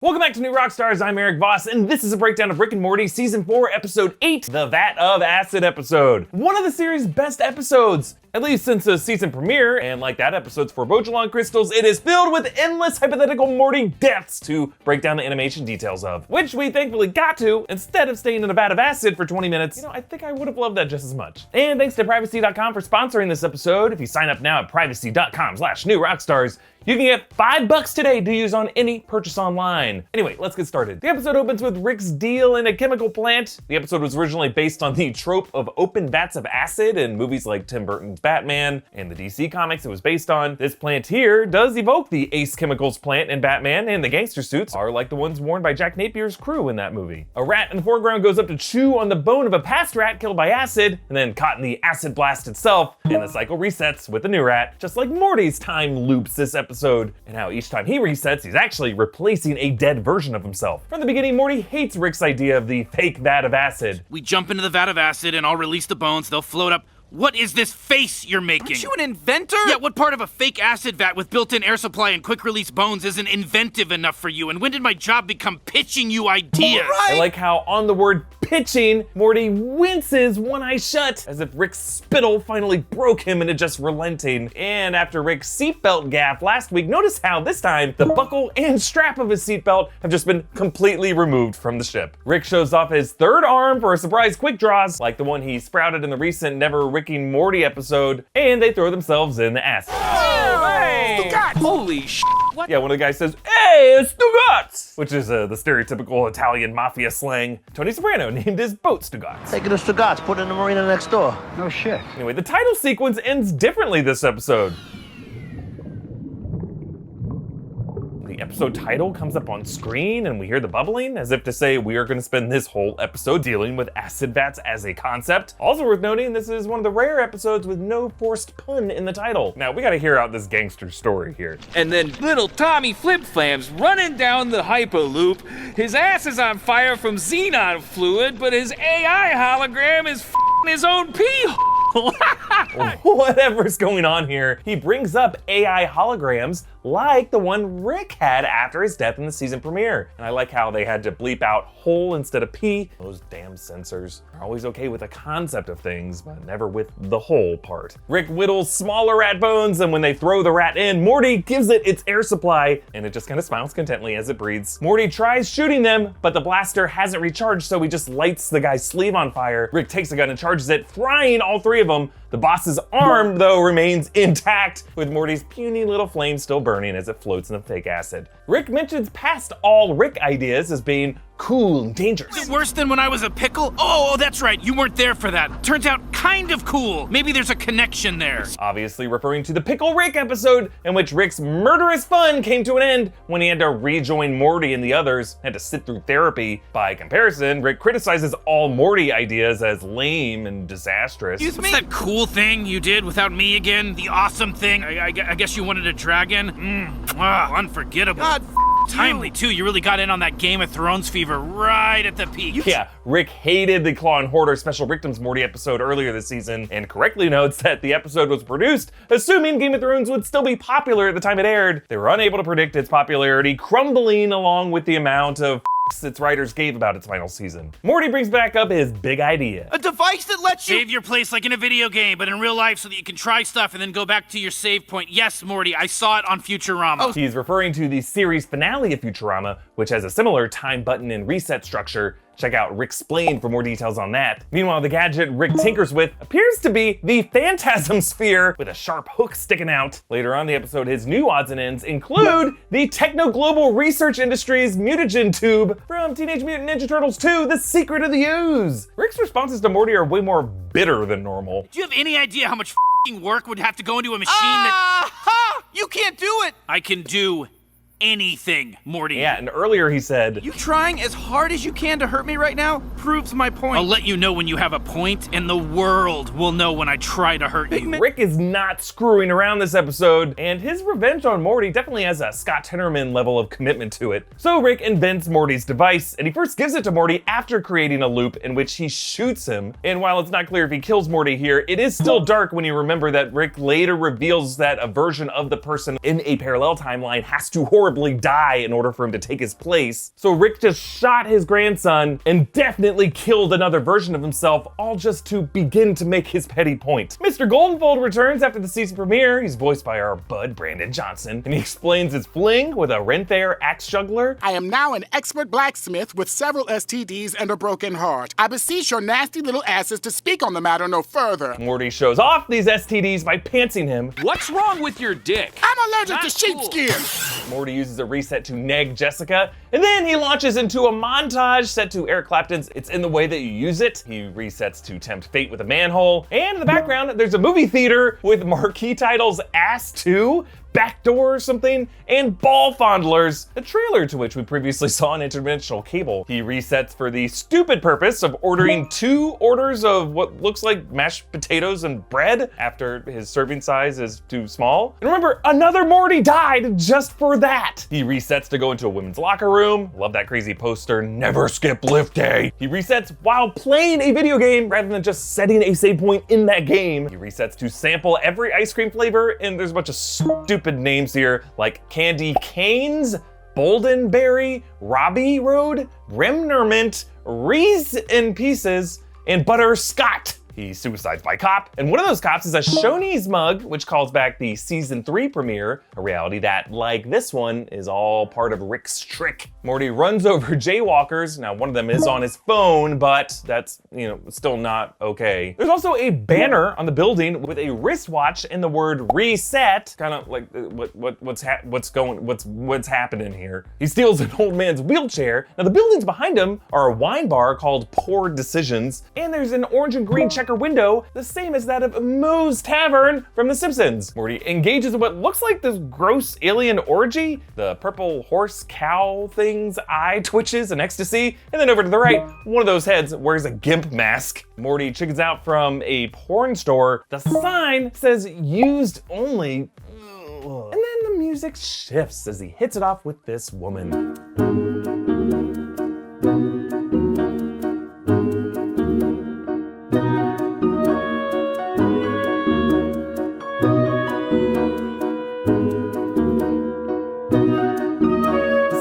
Welcome back to New Rockstars, I'm Erik Voss, and this is a breakdown of Rick and Morty Season 4, Episode 8, the Vat of Acid episode. One of the series' best episodes, at least since the season premiere, and like that episode's Forbojulon crystals, it is filled with endless hypothetical Morty deaths to break down the animation details of, which we thankfully got to, instead of staying in a vat of acid for 20 minutes. You know, I think I would have loved that just as much. And thanks to Privacy.com for sponsoring this episode. If you sign up now at Privacy.com/newrockstars, you can get $5 today to use on any purchase online. Anyway, let's get started. The episode opens with Rick's deal in a chemical plant. The episode was originally based on the trope of open vats of acid in movies like Tim Burton's Batman and the DC comics it was based on. This plant here does evoke the Ace Chemicals plant in Batman, and the gangster suits are like the ones worn by Jack Napier's crew in that movie. A rat in the foreground goes up to chew on the bone of a past rat killed by acid, and then caught in the acid blast itself, and the cycle resets with the new rat, just like Morty's time loops this episode, and how each time he resets, he's actually replacing a dead version of himself. From the beginning, Morty hates Rick's idea of the fake vat of acid. We jump into the vat of acid and I'll release the bones, they'll float up. What is this face you're making? Aren't you an inventor? Yeah, what part of a fake acid vat with built-in air supply and quick-release bones isn't inventive enough for you? And when did my job become pitching you ideas? Right. I like how on the word pitching, Morty winces, one eye shut, as if Rick's spittle finally broke him into just relenting. And after Rick's seatbelt gaffe last week, notice how this time the buckle and strap of his seatbelt have just been completely removed from the ship. Rick shows off his third arm for a surprise quick draws, like the one he sprouted in the recent Rick and Morty episode, and they throw themselves in the acid. Oh, hey. Holy sh**. What? Yeah, one of the guys says, "Hey, it's Stugotz," which is the stereotypical Italian mafia slang. Tony Soprano named his boat Stugotz. Take it to Stugotz, put it in the marina next door. No shit. Anyway, the title sequence ends differently this episode. The episode title comes up on screen and we hear the bubbling, as if to say we are going to spend this whole episode dealing with acid vats as a concept. Also worth noting, this is one of the rare episodes with no forced pun in the title. Now, we got to hear out this gangster story here. And then little Tommy Flip-Flams running down the Hyperloop. His ass is on fire from xenon fluid, but his AI hologram is f***ing his own pee. Whatever's going on here, he brings up AI holograms like the one Rick had after his death in the season premiere. And I like how they had to bleep out whole instead of pee. Those damn censors are always okay with the concept of things, but never with the whole part. Rick whittles smaller rat bones, and when they throw the rat in, Morty gives it its air supply, and it just kind of smiles contently as it breathes. Morty tries shooting them, but the blaster hasn't recharged, so he just lights the guy's sleeve on fire. Rick takes a gun and charges it, frying all three of them. The boss's arm, though, remains intact, with Morty's puny little flame still burning as it floats in the fake acid. Rick mentions past all Rick ideas as being cool and dangerous. Is it worse than when I was a pickle? Oh, that's right, you weren't there for that. Turns out kind of cool. Maybe there's a connection there. Obviously referring to the Pickle Rick episode, in which Rick's murderous fun came to an end when he had to rejoin Morty and the others, had to sit through therapy. By comparison, Rick criticizes all Morty ideas as lame and disastrous. What's that cool thing you did without me again? The awesome thing? I guess you wanted a dragon? Unforgettable. God, timely too, you really got in on that Game of Thrones fever right at the peak. Yeah, Rick hated the Claw and Hoarder Special Victims Morty episode earlier this season, and correctly notes that the episode was produced assuming Game of Thrones would still be popular at the time it aired. They were unable to predict its popularity, crumbling along with the amount of its writers gave about its final season. Morty brings back up his big idea. a device that lets you... Save your place like in a video game, but in real life so that you can try stuff and then go back to your save point. Yes, Morty, I saw it on Futurama. He's referring to the series finale of Futurama, which has a similar time button and reset structure. Check out Rick'splained for more details on that. Meanwhile, the gadget Rick tinkers with appears to be the Phantasm Sphere with a sharp hook sticking out. Later on in the episode, his new odds and ends include the Techno-Global Research Industries mutagen tube from Teenage Mutant Ninja Turtles 2, The Secret of the Ooze. Rick's responses to Morty are way more bitter than normal. Do you have any idea how much f***ing work would have to go into a machine that... Aha! You can't do it! I can do anything, Morty. Yeah, and earlier he said, You trying as hard as you can to hurt me right now proves my point. I'll let you know when you have a point, and the world will know when I try to hurt you. Rick is not screwing around this episode, and his revenge on Morty definitely has a Scott Tenorman level of commitment to it. So Rick invents Morty's device, and he first gives it to Morty after creating a loop in which he shoots him. And while it's not clear if he kills Morty here, it is still dark when you remember that Rick later reveals that a version of the person in a parallel timeline has to horrify horribly die in order for him to take his place. So Rick just shot his grandson and definitely killed another version of himself, all just to begin to make his petty point. Mr. Goldenfold returns after the season premiere. He's voiced by our bud Brandon Johnson, and he explains his fling with a rent-there axe juggler. I am now an expert blacksmith with several STDs and a broken heart. I beseech your nasty little asses to speak on the matter no further. Morty shows off these STDs by pantsing him. What's wrong with your dick? I'm allergic Not to sheepskin. Morty uses a reset to neg Jessica, and then he launches into a montage set to Eric Clapton's It's in the Way That You Use It. He resets to tempt fate with a manhole, and in the background there's a movie theater with marquee titles Ass 2, Backdoor or something, and Ball Fondlers, a trailer to which we previously saw on interdimensional cable. He resets for the stupid purpose of ordering 2 orders of what looks like mashed potatoes and bread after his serving size is too small. And remember, another Morty died just for that. He resets to go into a women's locker room. Love that crazy poster, never skip lift day. He resets while playing a video game rather than just setting a save point in that game. He resets to sample every ice cream flavor, and there's a bunch of stupid names here like Candy Canes, Boldenberry, Robbie Road, Remnermint, Reese in Pieces, and Butterscott. He suicides by cop, and one of those cops is a Shoney's mug, which calls back the season 3 premiere, a reality that, like this one, is all part of Rick's trick. Morty runs over jaywalkers. Now, one of them is on his phone, but that's, still not okay. There's also a banner on the building with a wristwatch and the word reset, kind of like what's happening here. He steals an old man's wheelchair. Now, the buildings behind him are a wine bar called Poor Decisions, and there's an orange and green checker window, the same as that of Moo's Tavern from The Simpsons. Morty engages in what looks like this gross alien orgy. The purple horse cow thing's eye twitches in ecstasy, and then over to the right, one of those heads wears a gimp mask. Morty chickens out from a porn store. The sign says used only. And then the music shifts as he hits it off with this woman.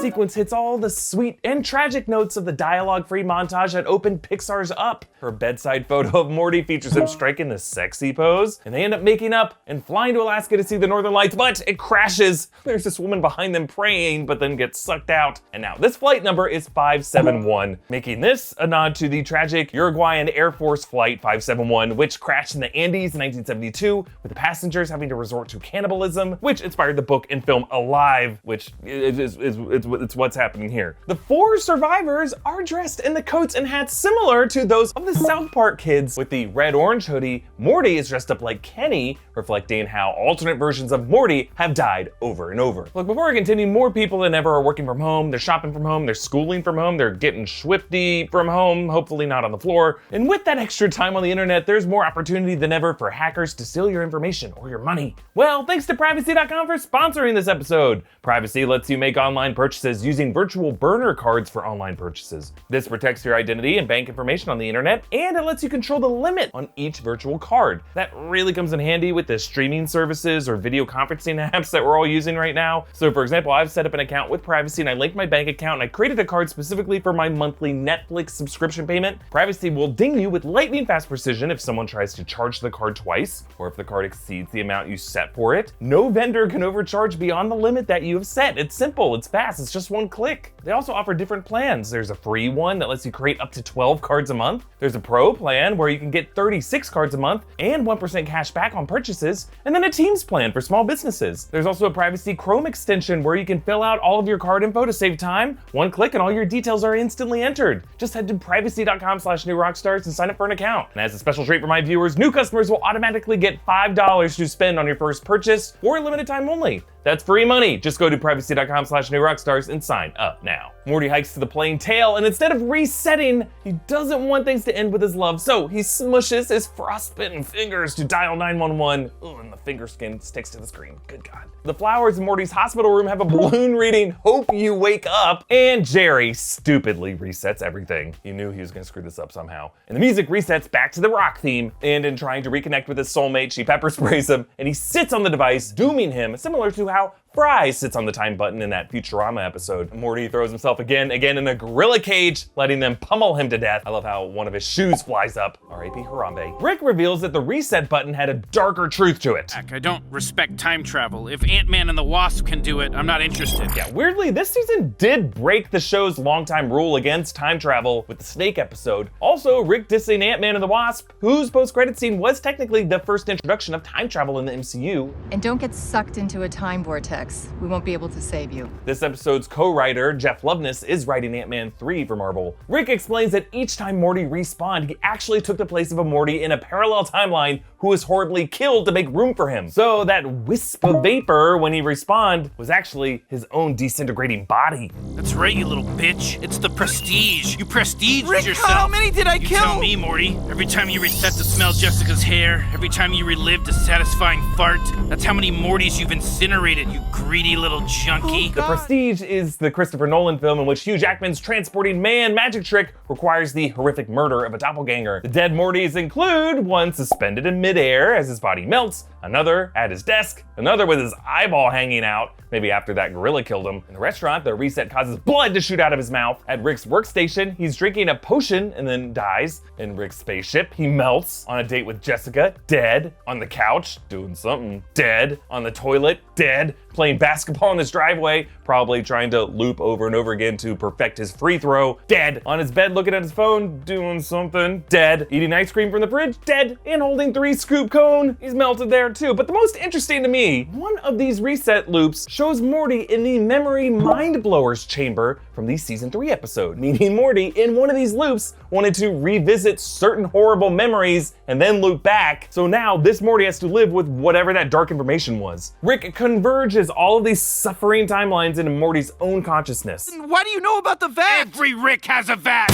Sequence hits all the sweet and tragic notes of the dialogue-free montage that opened Pixar's Up. Her bedside photo of Morty features him striking the sexy pose, and they end up making up and flying to Alaska to see the Northern Lights, but it crashes. There's this woman behind them praying, but then gets sucked out. And now this flight number is 571, making this a nod to the tragic Uruguayan Air Force Flight 571, which crashed in the Andes in 1972, with the passengers having to resort to cannibalism, which inspired the book and film Alive, which it's what's happening here. The 4 survivors are dressed in the coats and hats similar to those of the South Park kids. With the red-orange hoodie, Morty is dressed up like Kenny, reflecting how alternate versions of Morty have died over and over. Look, before I continue, more people than ever are working from home, they're shopping from home, they're schooling from home, they're getting swifty from home, hopefully not on the floor. And with that extra time on the internet, there's more opportunity than ever for hackers to steal your information or your money. Well, thanks to Privacy.com for sponsoring this episode. Privacy lets you make online purchases using virtual burner cards for online purchases. This protects your identity and bank information on the internet, and it lets you control the limit on each virtual card. That really comes in handy with the streaming services or video conferencing apps that we're all using right now. So for example, I've set up an account with Privacy and I linked my bank account and I created a card specifically for my monthly Netflix subscription payment. Privacy will ding you with lightning fast precision if someone tries to charge the card twice, or if the card exceeds the amount you set for it. No vendor can overcharge beyond the limit that you have set. It's simple, it's fast, it's just one click. They also offer different plans. There's a free one that lets you create up to 12 cards a month. There's a pro plan where you can get 36 cards a month and 1% cash back on purchases, and then a Teams plan for small businesses. There's also a Privacy Chrome extension where you can fill out all of your card info to save time. One click and all your details are instantly entered. Just head to privacy.com/newrockstars and sign up for an account. And as a special treat for my viewers, new customers will automatically get $5 to spend on your first purchase for a limited time only. That's free money. Just go to privacy.com/newrockstars and sign up now. Morty hikes to the plane tail, and instead of resetting, he doesn't want things to end with his love, so he smushes his frostbitten fingers to dial 911. Ooh, and the finger skin sticks to the screen. Good God. The flowers in Morty's hospital room have a balloon reading, "Hope you wake up," and Jerry stupidly resets everything. He knew he was gonna screw this up somehow. And the music resets back to the rock theme, and in trying to reconnect with his soulmate, she pepper sprays him, and he sits on the device, dooming him, similar to how Fry sits on the time button in that Futurama episode. Morty throws himself again in a gorilla cage, letting them pummel him to death. I love how one of his shoes flies up. R.I.P. Harambe. Rick reveals that the reset button had a darker truth to it. I don't respect time travel. If Ant-Man and the Wasp can do it, I'm not interested. Yeah, weirdly, this season did break the show's longtime rule against time travel with the Snake episode. Also, Rick dissing Ant-Man and the Wasp, whose post-credit scene was technically the first introduction of time travel in the MCU. And don't get sucked into a time vortex. We won't be able to save you. This episode's co-writer, Jeff Loveness, is writing Ant-Man 3 for Marvel. Rick explains that each time Morty respawned, he actually took the place of a Morty in a parallel timeline who was horribly killed to make room for him. So that wisp of vapor when he respawned was actually his own disintegrating body. That's right, you little bitch. It's the prestige. You prestiged Rick, yourself. how many did I You kill? tell me, Morty. Every time you reset to smell Jessica's hair, every time you relived a satisfying fart, that's how many Mortys you've incinerated, you greedy little junkie. The Prestige is the Christopher Nolan film in which Hugh Jackman's transporting man magic trick requires the horrific murder of a doppelganger. The dead Mortys include one suspended in midair as his body melts, another at his desk, another with his eyeball hanging out, maybe after that gorilla killed him. In the restaurant, the reset causes blood to shoot out of his mouth. At Rick's workstation, he's drinking a potion and then dies. In Rick's spaceship, he melts. On a date with Jessica, dead. On the couch, doing something, dead. On the toilet, dead. Playing basketball in his driveway, probably trying to loop over and over again to perfect his free throw, dead. On his bed looking at his phone, doing something, dead. Eating ice cream from the fridge, dead. And holding 3 scoop cone, he's melted there too. But the most interesting to me, one of these reset loops shows Morty in the memory mind blowers chamber from the season 3 episode, meaning Morty in one of these loops wanted to revisit certain horrible memories and then loop back. So now this Morty has to live with whatever that dark information was. Rick converges all of these suffering timelines into Morty's own consciousness. Why do you know about the vat? Every Rick has a vat.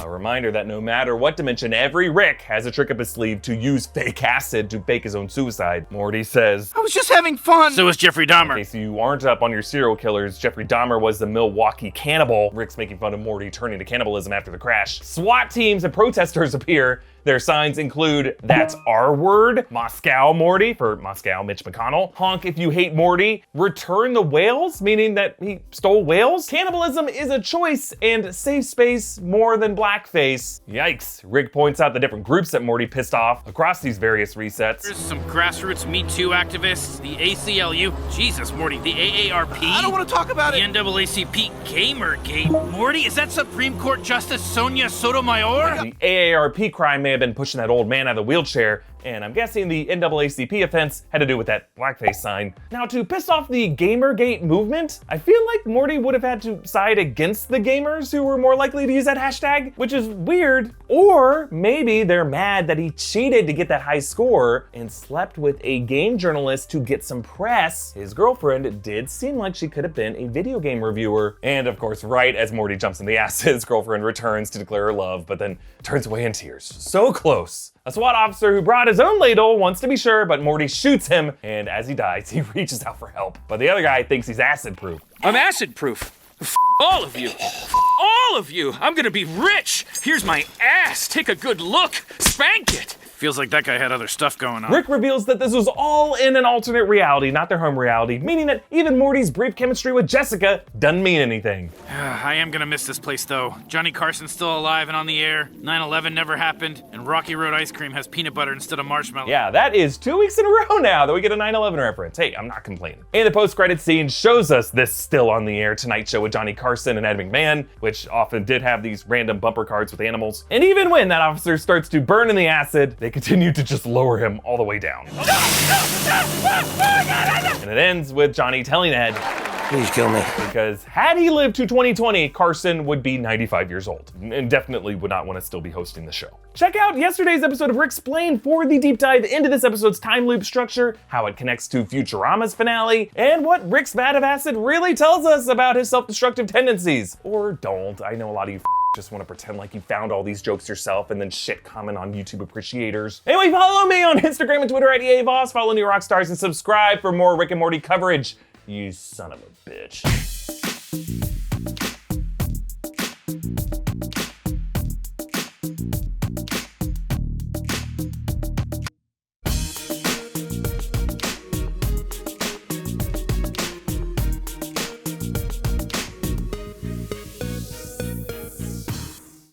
A reminder that no matter what dimension, every Rick has a trick up his sleeve to use fake acid to fake his own suicide. Morty says, I was just having fun. So is Jeffrey Dahmer. okay, so you aren't up on your serial killers. Jeffrey Dahmer was the Milwaukee cannibal. Rick's making fun of Morty turning to cannibalism after the crash. SWAT teams and protesters appear. Their signs include, that's our word, Moscow Morty, for Moscow Mitch McConnell, honk if you hate Morty, return the whales, meaning that he stole whales. Cannibalism is a choice and safe space more than blackface. Yikes. Rick points out the different groups that Morty pissed off across these various resets. There's some grassroots Me Too activists, the ACLU, Jesus, Morty, the AARP. I don't want to talk about The it. NAACP, Gamergate. Morty, is that Supreme Court Justice Sonia Sotomayor? The AARP crime may have been pushing that old man out of the wheelchair, and I'm guessing the NAACP offense had to do with that blackface sign. Now, to piss off the Gamergate movement, I feel like Morty would have had to side against the gamers who were more likely to use that hashtag, which is weird. Or maybe they're mad that he cheated to get that high score and slept with a game journalist to get some press. His girlfriend did seem like she could have been a video game reviewer. And of course, right as Morty jumps in the acid, his girlfriend returns to declare her love, but then turns away in tears. So close. A SWAT officer who brought his own ladle wants to be sure, but Morty shoots him, and as he dies, he reaches out for help. But the other guy thinks he's acid-proof. I'm acid-proof. All of you. All of you. I'm gonna be rich. Here's my ass. Take a good look. Spank it. Feels like that guy had other stuff going on. Rick reveals that this was all in an alternate reality, not their home reality, meaning that even Morty's brief chemistry with Jessica doesn't mean anything. I am gonna miss this place though. Johnny Carson's still alive and on the air. 9/11 never happened, and Rocky Road ice cream has peanut butter instead of marshmallow. Yeah, that is 2 weeks in a row now that we get a 9/11 reference. Hey, I'm not complaining. And the post-credits scene shows us this still on the air Tonight Show with Johnny Carson and Ed McMahon, which often did have these random bumper cards with animals. And even when that officer starts to burn in the acid, they continue to just lower him all the way down. And it ends with Johnny telling Ed, Please kill me. because had he lived to 2020, Carson would be 95 years old and definitely would not want to still be hosting the show. Check out yesterday's episode of Rick'splained for the deep dive into this episode's time loop structure, how it connects to Futurama's finale, and what Rick's vat of acid really tells us about his self-destructive tendencies. Or don't. I know a lot of you just want to pretend like you found all these jokes yourself and then shit comment on YouTube appreciators. Anyway, follow me on Instagram and Twitter at Erik Voss, follow new Rockstars, and subscribe for more Rick and Morty coverage. You son of a bitch.